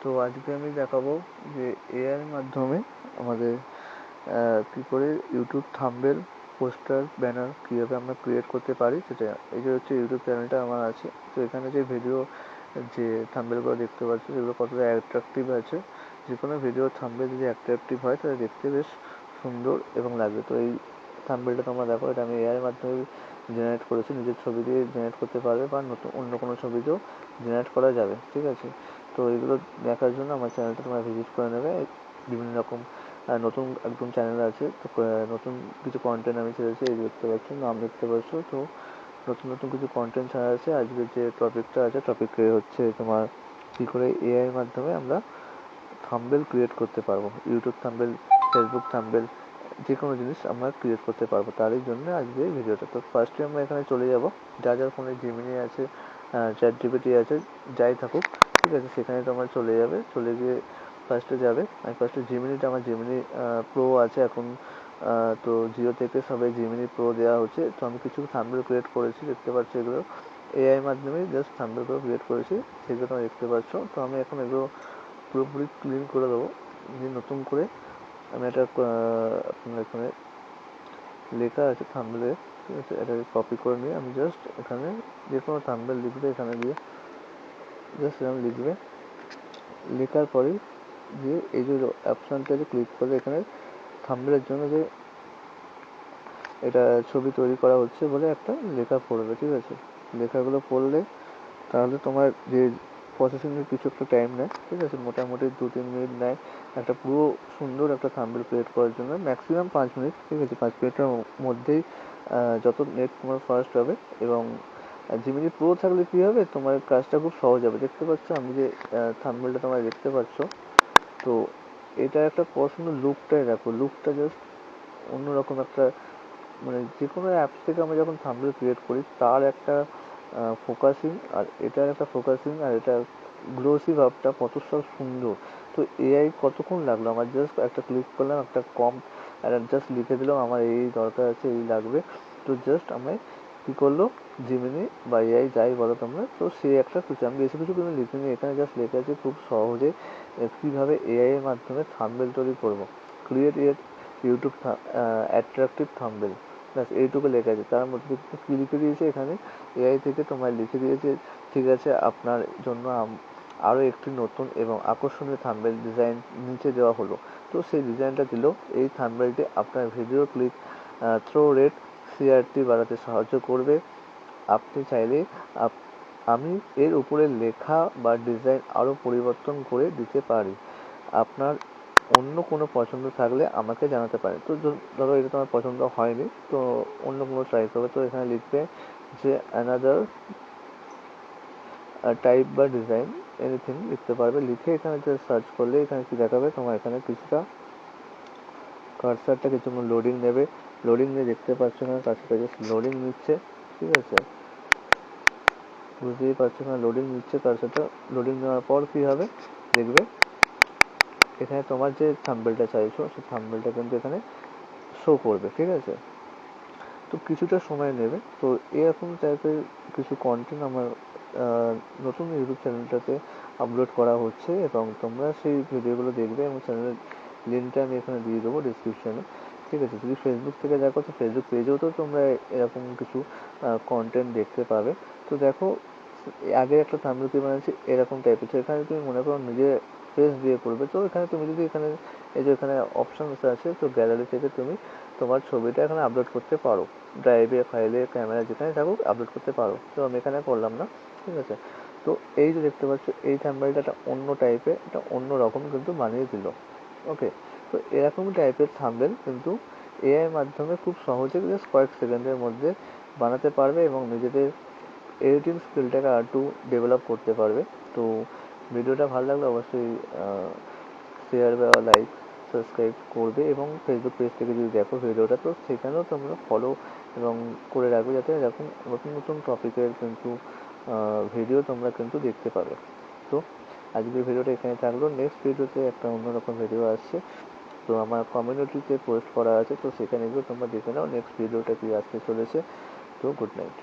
তো আজকে আমি দেখাবো যে এআইয়ের মাধ্যমে আমাদের কী করে ইউটিউব থাম্বনেল, পোস্টার, ব্যানার কীভাবে আমরা ক্রিয়েট করতে পারি সেটা। এই যে হচ্ছে ইউটিউব চ্যানেলটা আমার আছে, তো এখানে যে ভিডিও যে থাম্বনেলগুলো দেখতে পাচ্ছ সেগুলো কতটা অ্যাট্রাকটিভ আছে। যে কোনো ভিডিও থাম্বনেল যদি অ্যাট্রাকটিভ হয় তাহলে দেখতে বেশ সুন্দর এবং লাগবে। তো এই থাম্বনেলটা তোমরা দেখো, এটা আমি এআইয়ের মাধ্যমে জেনারেট করেছি। নিজের ছবি দিয়ে জেনারেট করতে পারবে বা নতুন অন্য কোনো ছবিতেও জেনারেট করা যাবে, ঠিক আছে। তো এগুলো দেখার জন্য আমার চ্যানেলটা তোমরা ভিজিট করে নেবে। বিভিন্ন রকম নতুন একদম চ্যানেল আছে, তো নতুন কিছু কন্টেন্ট আমি ছেড়েছি। এই দেখতে পাচ্ছ, নাম দেখতে পাচ্ছ। তো নতুন নতুন কিছু কন্টেন্ট ছাড়া আছে। আজকে যে টপিকটা আছে, টপিকে হচ্ছে তোমার কী করে এআইয়ের মাধ্যমে আমরা থাম্বনেল ক্রিয়েট করতে পারবো। ইউটিউব থাম্বনেল, ফেসবুক থাম্বনেল, যে কোনো জিনিস আমরা ক্রিয়েট করতে পারবো। তারই জন্য আজকে এই ভিডিওটা। তো ফার্স্টে আমরা এখানে চলে যাব, যার যার ফোনে জেমিনি আছে, চ্যাট জিপিটি আছে, যাই থাকুক, ঠিক আছে, সেখানে তোমরা চলে যাবে। চলে গিয়ে ফার্স্টে যাবে। আমি ফার্স্টে জেমিনিটা, আমার জেমিনি প্রো আছে এখন। তো জিও থেকে সবাই জেমিনি প্রো দেওয়া হচ্ছে। তো আমি কিছু থাম্বনেল ক্রিয়েট করেছি, দেখতে পাচ্ছি। এগুলো এআই মাধ্যমে জাস্ট থাম্বনেলগুলো ক্রিয়েট করেছি, সেগুলো তোমরা দেখতে পাচ্ছ। তো আমি এখন এগুলো পুরোপুরি ক্লিন করে দেবো। যে নতুন করে আমি একটা আপনার এখানে লেখা আছে থাম্বনেলে, ঠিক আছে, এটাকে কপি করে নিয়ে আমি জাস্ট এখানে যে কোনো থাম্বনেল লিখবে, এখানে দিয়ে জাস্ট এরকম লিখবে। লেখার পরেই যে এই যে অপশানটাতে ক্লিক করে এখানে থাম্বনেলের জন্য যে এটা ছবি তৈরি করা হচ্ছে বলে একটা লেখা পড়বে, ঠিক আছে। লেখাগুলো পড়লে তাহলে তোমার যে প্রসেসিংয়ের কিছু একটা টাইম নেয়, ঠিক আছে, মোটামুটি 2-3 মিনিট নেয় একটা পুরো সুন্দর একটা থাম্বনেল ক্রিয়েট করার জন্য। ম্যাক্সিমাম 5 মিনিট, ঠিক আছে। 5 মিনিটের মধ্যেই যত নেট তোমার ফাস্ট হবে। এবং জিমিনি প্রো থাকলে কী হবে, তোমার কাজটা খুব সহজ হবে। দেখতে পাচ্ছ আমি যে থাম্বনেলটা তোমরা দেখতে পাচ্ছ, তো এটা একটা পছন্দ। লুকটাই দেখো, লুকটা জাস্ট অন্যরকম একটা, মানে যে কোনো অ্যাপস থেকে আমরা যখন থাম্বনেল ক্রিয়েট করি তার একটা ফোকাসিং, আর এটার একটা ফোকাসিং, আর এটা গ্লোসি ভাবটা কত সব সুন্দর। তো এআই কতক্ষণ লাগলো, আমার জাস্ট একটা ক্লিক করলাম, একটা একটা জাস্ট লিখে দিলাম আমার এই দরকার আছে, এই লাগবে। তো জাস্ট আমি কী করলো, জিমিনি বা এআই যাই বলো তোমরা, তো সে একটা কিছু, আমি বেশি কিছু কিন্তু লিখিনি, এখানে জাস্ট লেখা আছে খুব সহজে কীভাবে এআই এর মাধ্যমে থাম্বনেল তৈরি করবো। ক্রিয়েট ইউটিউব অ্যাট্রাকটিভ থাম্বনেল, ব্যাস এইটুকু লেখা আছে। তার মধ্যে কী লিখে দিয়েছে এখানে, এআই থেকে তোমায় লিখে দিয়েছে, ঠিক আছে, আপনার জন্য আরও একটি নতুন এবং আকর্ষণীয় থাম্বনেল ডিজাইন নিচে দেওয়া হলো। তো সেই ডিজাইনটা দিল। এই থাম্বনেলটি আপনার video click through rate CRT বাড়াতে সাহায্য করবে। আপনি চাইলে আমি এর উপরে লেখা বা ডিজাইন আরও পরিবর্তন করে দিতে পারি। আপনার অন্য কোনো পছন্দ থাকলে আমাকে জানাতে পারেন। তো ধরো এটা তোমার পছন্দ হয়নি, তো অন্য কোনো ট্রাই করবে। তো এখানে লিখবে যে অ্যানাদার টাইপ বা ডিজাইন, এনিথিং লিখতে পারবে। লিখে এখানে যে সার্চ করলে এখানে কি দেখাবে, তোমার এখানে কিছুটা কার্সারটা কিছুক্ষণ লোডিং নেবে। লোডিং নিয়ে দেখতে পাচ্ছ এখানে কার্সারটা জাস্ট লোডিং নিচ্ছে, ঠিক আছে, বুঝতেই পারছো এখানে লোডিং নিচ্ছে কার্সারটা। লোডিং নেওয়ার পর কী হবে দেখবে, এখানে তোমার যে থাম্বনেলটা চাইছো সেই থাম্বনেলটা কিন্তু এখানে শো করবে, ঠিক আছে। তো কিছুটা সময় নেবে। তো এরকম টাইপের কিছু কন্টেন্ট আমার নতুন ইউটিউব চ্যানেলটাতে আপলোড করা হচ্ছে, এবং তোমরা সেই ভিডিওগুলো দেখবে এবং চ্যানেলের লিঙ্কটা আমি এখানে দিয়ে দেবো ডিসক্রিপশানে, ঠিক আছে। যদি ফেসবুক থেকে দেখো তো ফেসবুক পেজেও তো তোমরা এরকম কিছু কন্টেন্ট দেখতে পাবে। তো দেখো, আগে একটা থাম্বনেল কি বানিয়েছি এরকম টাইপের। তো এখানে তুমি মনে করো নিজে ফেস দিয়ে করবে, তো এখানে তুমি যদি এখানে এই যে এখানে অপশানস আছে, তো গ্যালারি থেকে তুমি তোমার ছবিটা এখানে আপলোড করতে পারো। ড্রাইভে, ফাইলে, ক্যামেরা যেখানে থাকুক আপলোড করতে পারো। তো আমি এখানে করলাম না, ঠিক আছে। তো এই যে দেখতে পাচ্ছ এই থাম্বনেলটা একটা অন্য টাইপের, এটা অন্য রকম কিন্তু বানিয়ে দিল, ওকে। তো এরকম টাইপের থাম্বনেল কিন্তু এআই মাধ্যমে খুব সহজে জাস্ট কয়েক সেকেন্ডের মধ্যে বানাতে পারবে এবং নিজেদের এডিটিং স্কিলটাকে আর একটু ডেভেলপ করতে পারবে। তো ভিডিওটা ভালো লাগলে অবশ্যই শেয়ার বা লাইক সাবস্ক্রাইব করবে, এবং ফেসবুক পেজ থেকে যদি দেখো ভিডিওটা, তো সেখানেও তোমরা ফলো এবং করে রাখবে, যাতে এরকম নতুন নতুন টপিকের কিন্তু ভিডিও তোমরা কিন্তু দেখতে পাবে। তো আজকের ভিডিওটা এখানে থাকলো। নেক্সট ভিডিওতে একটা অন্যরকম ভিডিও আসছে, তো আমার কমিউনিটিতে পোস্ট করা আছে, তো সেখানে গিয়ে তোমরা দেখে নাও নেক্সট ভিডিওটা কি আসতে চলেছে। তো গুড নাইট।